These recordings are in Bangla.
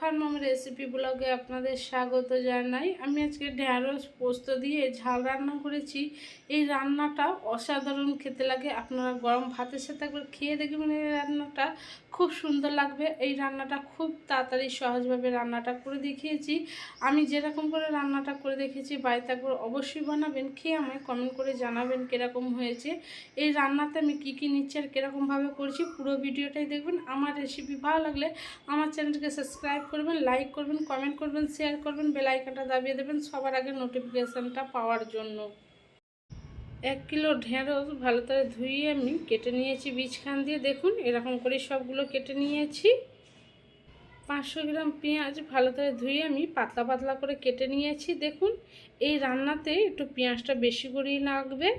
ফার্ম রেসিপি ব্লগে আপনাদের স্বাগত জানাই। আমি আজকে ঢ্যাঁড়স পোস্ত দিয়ে ঝাল রান্না করেছি। এই রান্নাটা অসাধারণ খেতে লাগে। আপনারা গরম ভাতের সাথে একবার খেয়ে দেখবেন, এই রান্নাটা খুব সুন্দর লাগবে। এই রান্নাটা খুব তাড়াতাড়ি সহজভাবে রান্নাটা করে দেখিয়েছি। আমি যেরকম করে রান্নাটা করে দেখেছি বাড়িতে একবার অবশ্যই বানাবেন, খেয়ে আমায় কমেন্ট করে জানাবেন কীরকম হয়েছে। এই রান্নাতে আমি কী কী নিচ্ছি আর কীরকমভাবে করছি পুরো ভিডিওটাই দেখবেন। আমার রেসিপি ভালো লাগলে আমার চ্যানেলকে সাবস্ক্রাইব করবেন, লাইক করবেন, কমেন্ট করবেন, শেয়ার করবেন, বেল আইকনটা দাবিয়ে দেবেন সবার আগে নোটিফিকেশানটা পাওয়ার জন্য। 1 কিলো ঢেঁড়স ভালো করে ধুয়ে আমি কেটে নিয়েছি বীজখান দিয়ে। দেখুন এরকম করে সবগুলো কেটে নিয়েছি। 500 গ্রাম পেঁয়াজ ভালো করে ধুয়ে আমি পাতলা পাতলা করে কেটে নিয়েছি। দেখুন এই রান্নাতে একটু পেঁয়াজটা বেশি করেই লাগবে।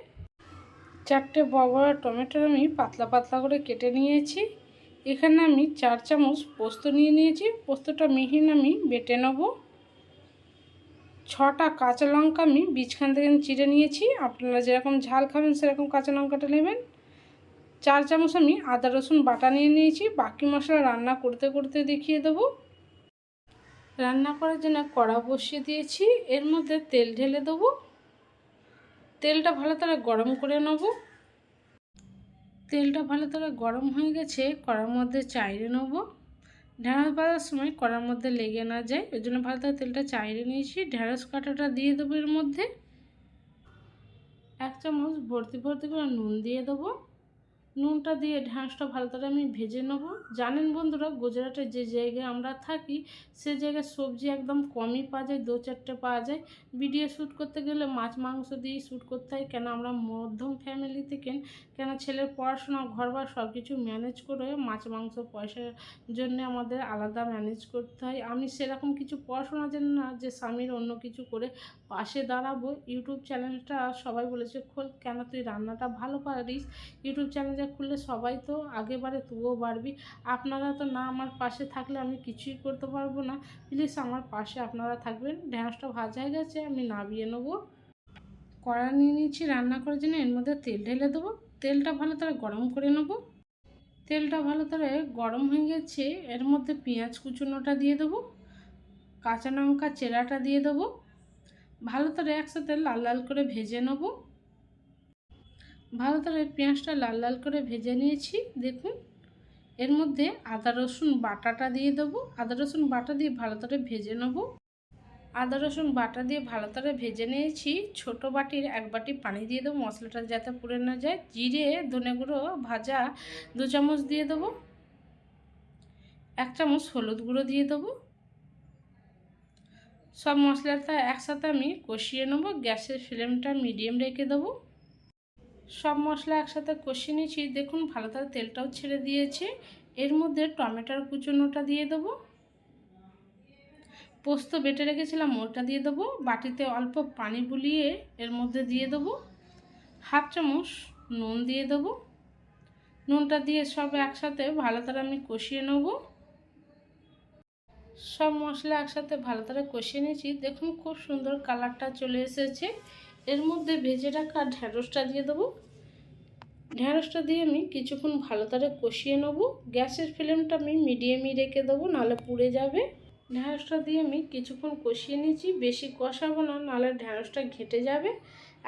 4টে বড় বড় টমেটো আমি পাতলা পাতলা করে কেটে নিয়েছি। এখানে আমি 4 চামচ পোস্ত নিয়ে নিয়েছি। পোস্তটা মিহিন আমি বেটে নেব। 6টা কাঁচা লঙ্কা আমি বীজখান থেকে চিড়ে নিয়েছি। আপনারা যেরকম ঝাল খাবেন সেরকম কাঁচা লঙ্কাটা নেবেন। 4 চামচ আমি আদা রসুন বাটা নিয়ে নিয়েছি। বাকি মশলা রান্না করতে করতে দেখিয়ে দেবো। রান্না করার জন্য কড়া বসিয়ে দিয়েছি। এর মধ্যে তেল ঢেলে দেবো। তেলটা ভালো করে গরম করে নেব। তেলটা ভালো করে গরম হয়ে গেছে, কড়ার মধ্যে চাইড়ে নেব। ঢেঁড়স ভাজার সময় কড়ার মধ্যে লেগে না যায়, ওই জন্য ভালো করে তেলটা চাইড়ে নিয়েছি। ঢেঁড়স কাঁটাটা দিয়ে দেবো। এর মধ্যে 1 চামচ ভর্তি ভর্তি করে নুন দিয়ে দেবো। নুনটা দিয়ে ঢেঁড়সটা ভালো করে আমি ভেজে নেব। জানেন বন্ধুরা, গুজরাটের যে জায়গায় আমরা থাকি সে জায়গায় সবজি একদম কমই পাওয়া যায়, 2-4টে পাওয়া যায়। ভিডিও শ্যুট করতে গেলে মাছ মাংস দিয়েই শ্যুট করতে হয়। কেন আমরা মধ্যম ফ্যামিলি থেকে, কেন ছেলের পড়াশোনা ঘরবার সব কিছু ম্যানেজ করে মাছ মাংস পয়সার জন্য আমাদের আলাদা ম্যানেজ করতে হয়। আমি সেরকম কিছু পড়াশোনা জানি না যে স্বামীর অন্য কিছু করে পাশে দাঁড়াবো। ইউটিউব চ্যানেলটা সবাই বলেছে খোল, কেন তুই রান্নাটা ভালো পারিস, ইউটিউব চ্যানেলটা খুললে সবাই তো আগে বাড়ে, তুইও বাড়বি। আপনারা তো না আমার পাশে থাকলে আমি কিছুই করতে পারবো না। প্লিজ আমার পাশে আপনারা থাকবেন। ঢেঁড়সটা ভাজা হয়ে গেছে, আমি নামিয়ে নেবো। কড়া নিয়ে নিয়েছি রান্না করার জন্য। এর মধ্যে তেল ঢেলে দেবো। তেলটা ভালো করে গরম করে নেব। তেলটা ভালো করে গরম হয়ে গেছে, এর মধ্যে পেঁয়াজ কুচুনোটা দিয়ে দেবো, কাঁচা লঙ্কা চেরাটা দিয়ে দেবো। ভালো করে একসাথে লাল লাল করে ভেজে নেবো। ভালো করে পেঁয়াজটা লাল লাল করে ভেজে নিয়েছি। দেখুন এর মধ্যে আদা রসুন বাটাটা দিয়ে দেবো। আদা রসুন বাটা দিয়ে ভালো করে ভেজে নেব। আদা রসুন বাটা দিয়ে ভালো করে ভেজে নিয়েছি। ছোট বাটির 1 বাটি পানি দিয়ে দেবো, মশলাটা যাতে পুড়ে না যায়। জিরে ধনে গুঁড়ো ভাজা 2 চামচ দিয়ে দেবো। 1 চামচ হলুদ গুঁড়ো দিয়ে দেবো। সব মশলাটা একসাথে আমি কষিয়ে নেব। গ্যাসের ফ্লেমটা মিডিয়াম রেখে দেবো। সব মশলা একসাথে কষিয়ে নিয়েছি। দেখুন ভালো করে তেলটাও ছেড়ে দিয়েছে। এর মধ্যে টমেটোর কুচুনোটা দিয়ে দেবো। পোস্ত বেটে রেখেছিলাম ওটা দিয়ে দেবো। বাটিতে অল্প পানি বুলিয়ে এর মধ্যে দিয়ে দেবো। 1/2 চামচ নুন দিয়ে দেবো। নুনটা দিয়ে সব একসাথে ভালো করে আমি কষিয়ে নেব। সব মশলা একসাথে ভালো করে কষিয়ে নিয়েছি। দেখুন খুব সুন্দর কালারটা চলে এসেছে। এর মধ্যে ভেজে রাখা ঢেঁড়সটা দিয়ে দেবো। ঢেঁড়সটা দিয়ে আমি কিছুক্ষণ ভালো করে কষিয়ে নেব। গ্যাসের ফ্লেমটা আমি মিডিয়ামই রেখে দেবো, নাহলে পুড়ে যাবে। ঢেঁড়সটা দিয়ে আমি কিছুক্ষণ কষিয়ে নিয়েছি। বেশি কষাবো না, নাহলে ঢেঁড়সটা ঘেঁটে যাবে।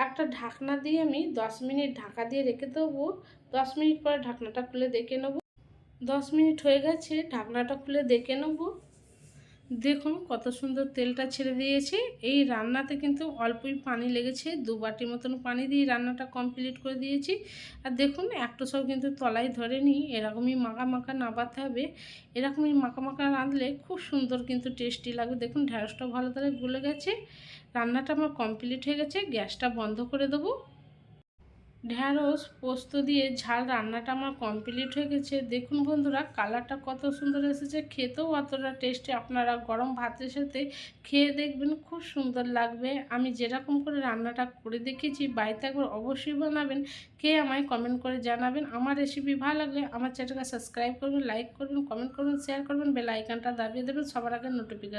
একটা ঢাকনা দিয়ে আমি 10 মিনিট ঢাকা দিয়ে রেখে দেবো। 10 মিনিট পরে ঢাকনাটা খুলে দেখে নেব। 10 মিনিট হয়ে গেছে, ঢাকনাটা খুলে দেখে নেব। দেখুন কত সুন্দর তেলটা ছেড়ে দিয়েছে। এই রান্নাতে কিন্তু অল্পই পানি লেগেছে, 2 বাটি মতন পানি দিয়ে রান্নাটা কমপ্লিট করে দিয়েছি। আর দেখুন একটু সব কিন্তু তলায় ধরেনি, এরকমই মাখা মাখা নাবাতে হবে। এরকমই মাখা মাখা রাঁধলে খুব সুন্দর কিন্তু টেস্টি লাগবে। দেখুন ঢেঁড়সটা ভালো করে গলে গেছে। রান্নাটা আমার কমপ্লিট হয়ে গেছে। গ্যাসটা বন্ধ করে দেবো। ঢেঁড়স পোস্ত দিয়ে ঝাল রান্নাটা আমার কমপ্লিট হয়ে গেছে। দেখুন বন্ধুরা কালারটা কত সুন্দর এসেছে, খেতেও অতটা টেস্টি। আপনারা গরম ভাতের সাথে খেয়ে দেখবেন, খুব সুন্দর লাগবে। আমি যেরকম করে রান্নাটা করে দেখেছি বাড়িতে একবার অবশ্যই বানাবেন, খেয়ে আমায় কমেন্ট করে জানাবেন। আমার রেসিপি ভালো লাগলে আমার চ্যানেলকে সাবস্ক্রাইব করবেন, লাইক করবেন, কমেন্ট করবেন, শেয়ার করবেন, বেল আইকনটা দাবিয়ে দেবেন সবার আগে নোটিফিকেশন